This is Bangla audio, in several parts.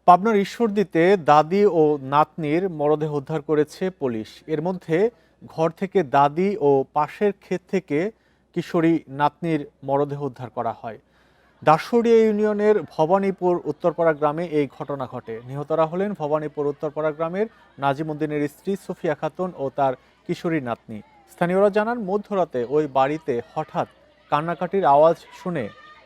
পাবনার ঈশ্বরদীতে দাদি ও নাতনির মরদেহ উদ্ধার করেছে পুলিশ। এর মধ্যে ঘর থেকে দাদি ও পাশের ক্ষেত থেকে কিশোরী নাতনির মরদেহ উদ্ধার করা হয়। দাসুরিয়া ইউনিয়নের ভবানীপুর উত্তরপাড়া গ্রামে এই ঘটনা ঘটে। নিহতরা হলেন ভবানীপুর উত্তরপাড়া গ্রামের নাজিমুদ্দিনের স্ত্রী সুফিয়া খাতুন ও তার কিশোরী নাতনি। স্থানীয়রা জানান, মধ্যরাতে ওই বাড়িতে হঠাৎ কান্নাকাটির আওয়াজ শুনে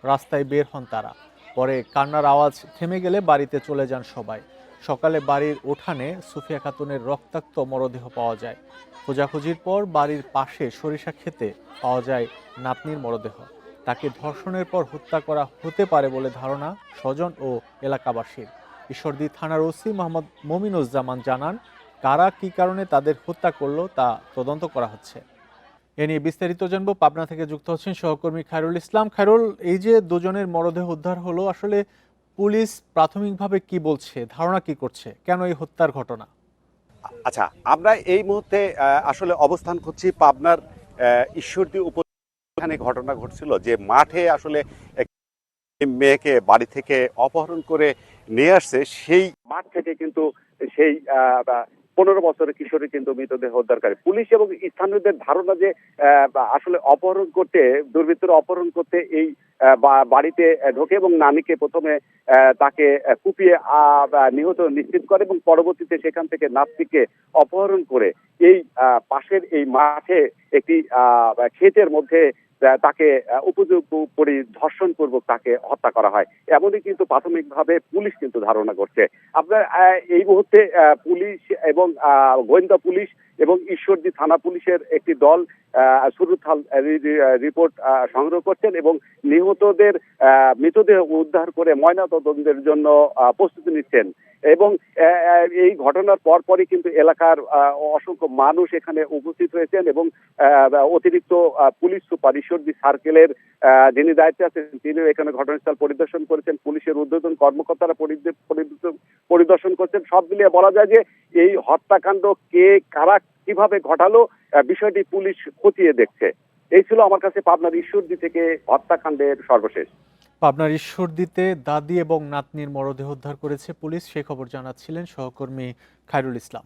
রাস্তায় বের হন তারা। পরে কান্নার আওয়াজ থেমে গেলে বাড়িতে চলে যান সবাই। সকালে বাড়ির উঠানে সুফিয়া খাতুনের রক্তাক্ত মরদেহ পাওয়া যায়। খোঁজাখুঁজির পর বাড়ির পাশে সরিষা ক্ষেতে পাওয়া যায় নাতনির মরদেহ। তাকে ধর্ষণের পর হত্যা করা হতে পারে বলে ধারণা স্বজন ও এলাকাবাসীর। ঈশ্বরদী থানার ওসি মোহাম্মদ মমিনুজ্জামান জানান, কারা কি কারণে তাদের হত্যা করলো তা তদন্ত করা হচ্ছে। এ নিয়ে বিস্তারিত জানবো। পাবনা থেকে যুক্ত হচ্ছেন সহকর্মী খায়রুল ইসলাম। খায়রুল, এই যে দুজনের মরদেহ উদ্ধার হলো, আসলে পুলিশ প্রাথমিকভাবে কি বলছে, ধারণা কি করছে, কেন এই হত্যার ঘটনা? আচ্ছা, আমরা এই মুহূর্তে আসলে অবস্থান করছি পাবনার ঈশ্বরদী উপজেলায়। ঘটনা ঘটছিল যে মাঠে আসলে এক মেয়েকে বাড়ি থেকে অপহরণ করে নিয়ে আসছে, সেই মাঠ থেকে কিন্তু সেই 15 বছরের কিশোরী কিন্তু মৃতদেহ উদ্ধারকারী পুলিশ এবং স্থানীয়দের ধারণা যে আসলে অপহরণ করতে, দুর্বৃত্তরা অপহরণ করতে এই বাড়িতে ঢোকে এবং নানিকে প্রথমে তাকে কুপিয়ে নিহত নিশ্চিত করে এবং পরবর্তীতে সেখান থেকে নাতনিকে অপহরণ করে এই পাশের এই মাঠে একটি ক্ষেতের মধ্যে তাকে উপযুক্ত ধর্ষণ পূর্বক তাকে হত্যা করা হয়, এমনই কিন্তু প্রাথমিকভাবে পুলিশ কিন্তু ধারণা করছে। আপনার এই মুহূর্তে পুলিশ এবং গোয়েন্দা পুলিশ এবং ঈশ্বরদী থানা পুলিশের একটি দল সুরুথাল রিপোর্ট সংগ্রহ করছেন এবং নিহতদের মৃতদেহ উদ্ধার করে ময়নাতদন্তের জন্য প্রস্তুতি নিচ্ছেন। এবং এই ঘটনার পরপরই কিন্তু এলাকার অসংখ্য মানুষ এখানে উপস্থিত হয়েছেন এবং অতিরিক্ত পুলিশ সুপার ঈশ্বরদী সার্কেলের যিনি দায়িত্বে আছেন তিনিও এখানে ঘটনাস্থল পরিদর্শন করেছেন। পুলিশের ঊর্ধ্বতন কর্মকর্তারা পরিদর্শন করছেন। সব মিলিয়ে বলা যায় যে এই হত্যাকাণ্ড কে কারা কিভাবে ঘটালো বিষয়টি পুলিশ খতিয়ে দেখছে। এই ছিল আমার কাছে পাবনার ঈশ্বরদী থেকে হত্যাকাণ্ডের সর্বশেষ। পাবনার ঈশ্বরদীতে দাদি এবং নাতনির মরদেহ উদ্ধার করেছে পুলিশ, সে খবর জানাচ্ছিলেন সহকর্মী খায়রুল ইসলাম।